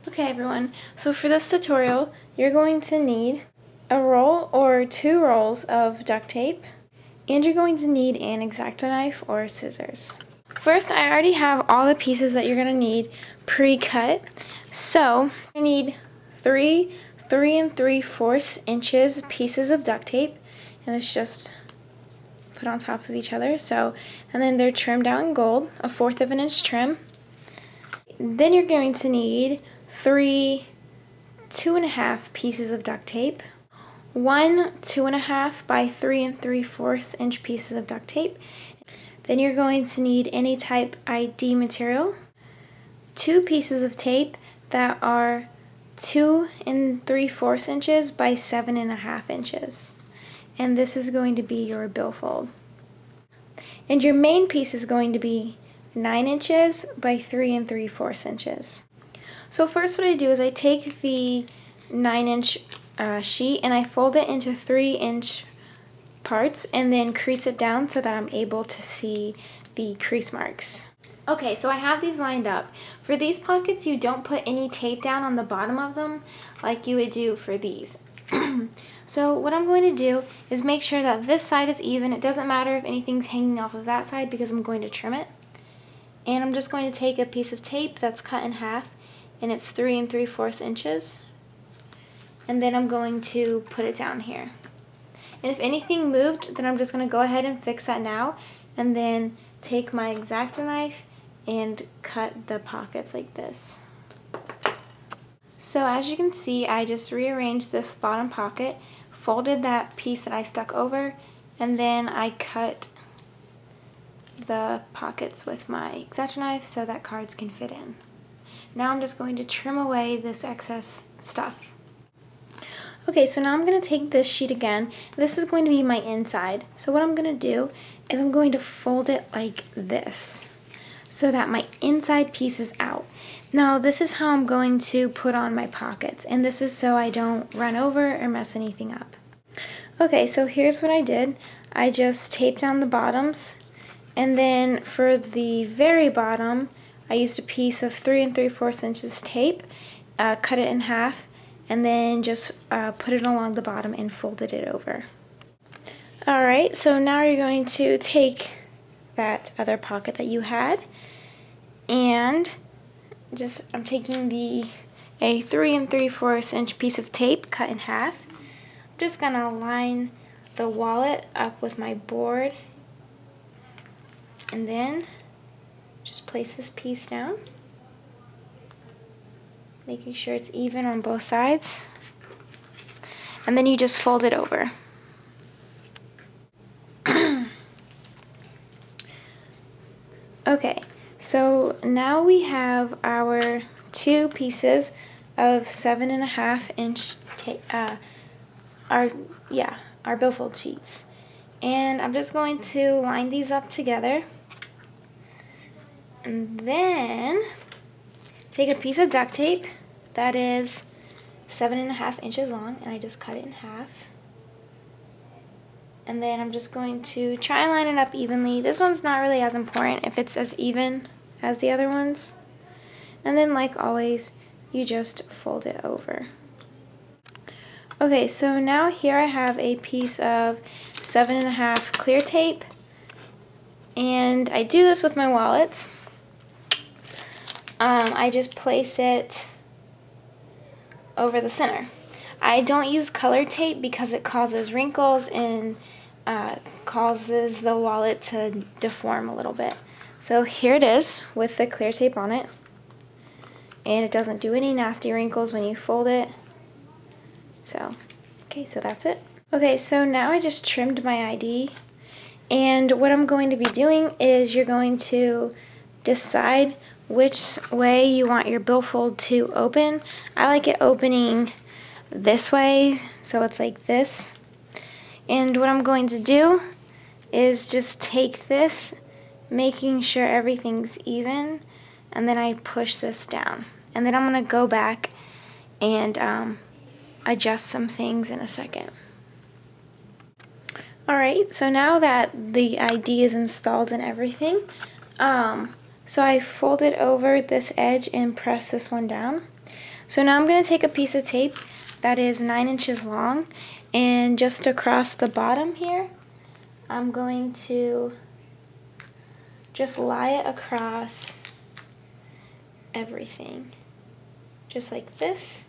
Okay everyone, so for this tutorial, you're going to need a roll or 2 rolls of duct tape, and you're going to need an X-Acto knife or scissors. First, I already have all the pieces that you're going to need pre-cut, so you need 3 3 3/4 inches pieces of duct tape, and it's just put on top of each other, and then they're trimmed out in gold, a 1/4 of an inch trim. Then you're going to need 3 2.5 pieces of duct tape, 1 2.5 by 3 3/4 inch pieces of duct tape. Then you're going to need any type ID material, 2 pieces of tape that are 2 3/4 inches by 7.5 inches. And this is going to be your billfold. And your main piece is going to be 9 inches by 3 3/4 inches. So first what I do is I take the 9-inch sheet and I fold it into 3-inch parts and then crease it down so that I'm able to see the crease marks. Okay, so I have these lined up. For these pockets, you don't put any tape down on the bottom of them like you would do for these. So what I'm going to do is make sure that this side is even. It doesn't matter if anything's hanging off of that side because I'm going to trim it. And I'm just going to take a piece of tape that's cut in half, and it's 3 3/4 inches. And then I'm going to put it down here. And if anything moved, then I'm just going to go ahead and fix that now, and then take my X-Acto knife and cut the pockets like this. So as you can see, I just rearranged this bottom pocket, folded that piece that I stuck over, and then I cut the pockets with my X-Acto knife so that cards can fit in. Now I'm just going to trim away this excess stuff. Okay, so now I'm going to take this sheet again. This is going to be my inside. So what I'm going to do is I'm going to fold it like this so that my inside piece is out. Now this is how I'm going to put on my pockets, and this is so I don't run over or mess anything up. Okay, so here's what I did. I just taped down the bottoms, and then for the very bottom I used a piece of 3 3/4 inches tape, cut it in half, and then just put it along the bottom and folded it over. Alright, so now you're going to take that other pocket that you had, and I'm taking a 3 3/4 inch piece of tape cut in half. I'm just going to line the wallet up with my board, and then just place this piece down, making sure it's even on both sides, and then you just fold it over. Okay, so now we have our 2 pieces of 7.5 inch our billfold sheets, and I'm just going to line these up together, and then take a piece of duct tape that is 7.5 inches long, and I just cut it in half. And then I'm just going to try and line it up evenly. This one's not really as important if it's as even as the other ones. And then, like always, you just fold it over. Okay, so now here I have a piece of 7.5 clear tape, and I do this with my wallets. I just place it over the center. I don't use colored tape because it causes wrinkles and causes the wallet to deform a little bit. So here it is with the clear tape on it, and it doesn't do any nasty wrinkles when you fold it. So, okay, so that's it. Okay, so now I just trimmed my ID, and what I'm going to be doing is you're going to decide which way you want your billfold to open. I like it opening this way, so it's like this. And what I'm going to do is just take this, making sure everything's even, and then I push this down. And then I'm going to go back and adjust some things in a second. Alright, so now that the ID is installed and everything, so I folded over this edge and press this one down. So now I'm going to take a piece of tape that is 9 inches long, and just across the bottom here, I'm going to just lie it across everything, just like this,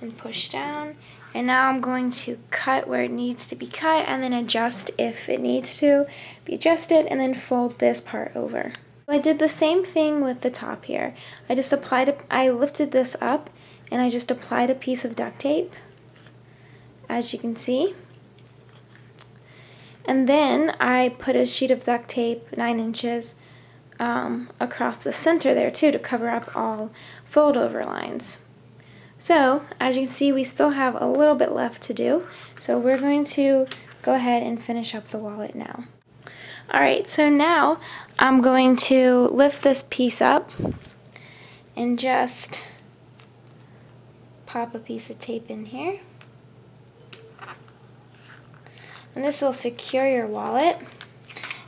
and push down. And now I'm going to cut where it needs to be cut, and then adjust if it needs to be adjusted, and then fold this part over. I did the same thing with the top here. I lifted this up, and I just applied a piece of duct tape, as you can see. And then I put a sheet of duct tape, 9 inches, across the center there too, to cover up all fold over lines. So, as you can see, we still have a little bit left to do. So we're going to go ahead and finish up the wallet now. Alright, so now I'm going to lift this piece up and just pop a piece of tape in here. And this will secure your wallet.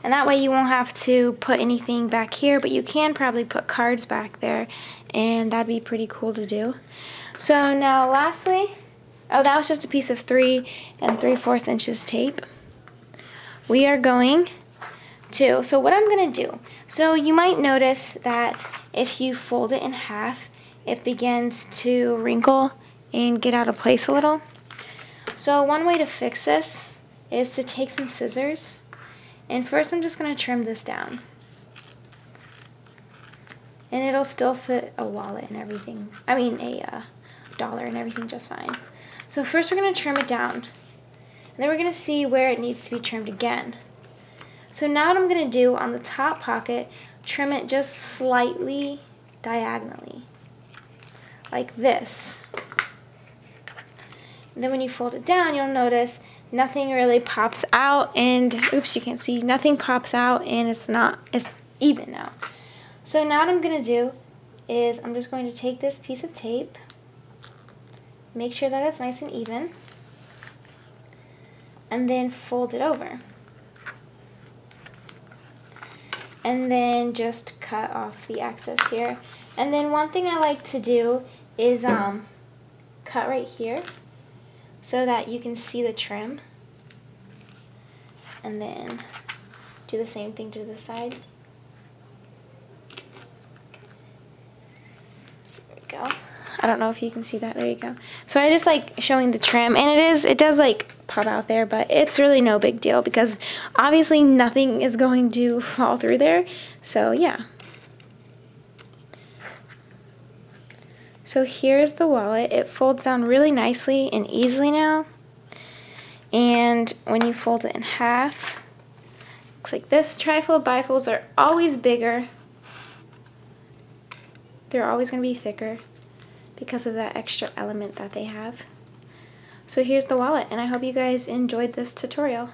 And that way you won't have to put anything back here, but you can probably put cards back there, and that'd be pretty cool to do. So now lastly, oh, that was just a piece of 3 3/4 inches tape. We are going to, so what I'm going to do, so you might notice that if you fold it in half, it begins to wrinkle and get out of place a little. So one way to fix this is to take some scissors, and first I'm just going to trim this down. And it'll still fit a wallet and everything, I mean a dollar and everything just fine. So first we're going to trim it down, and then we're going to see where it needs to be trimmed again. So now what I'm going to do on the top pocket, trim it just slightly diagonally, like this. And then when you fold it down, you'll notice nothing really pops out, and oops, you can't see, nothing pops out, and it's even now. So now what I'm going to do is I'm just going to take this piece of tape, make sure that it's nice and even, and then fold it over. And then just cut off the excess here. And then one thing I like to do is cut right here so that you can see the trim. And then do the same thing to the side. There we go. I don't know if you can see that. There you go. So I just like showing the trim, and it does like pop out there, but it's really no big deal because obviously nothing is going to fall through there. So yeah. So here's the wallet. It folds down really nicely and easily now. And when you fold it in half, looks like this. Trifold bifolds are always bigger. They're always going to be thicker because of that extra element that they have. So here's the wallet, and I hope you guys enjoyed this tutorial.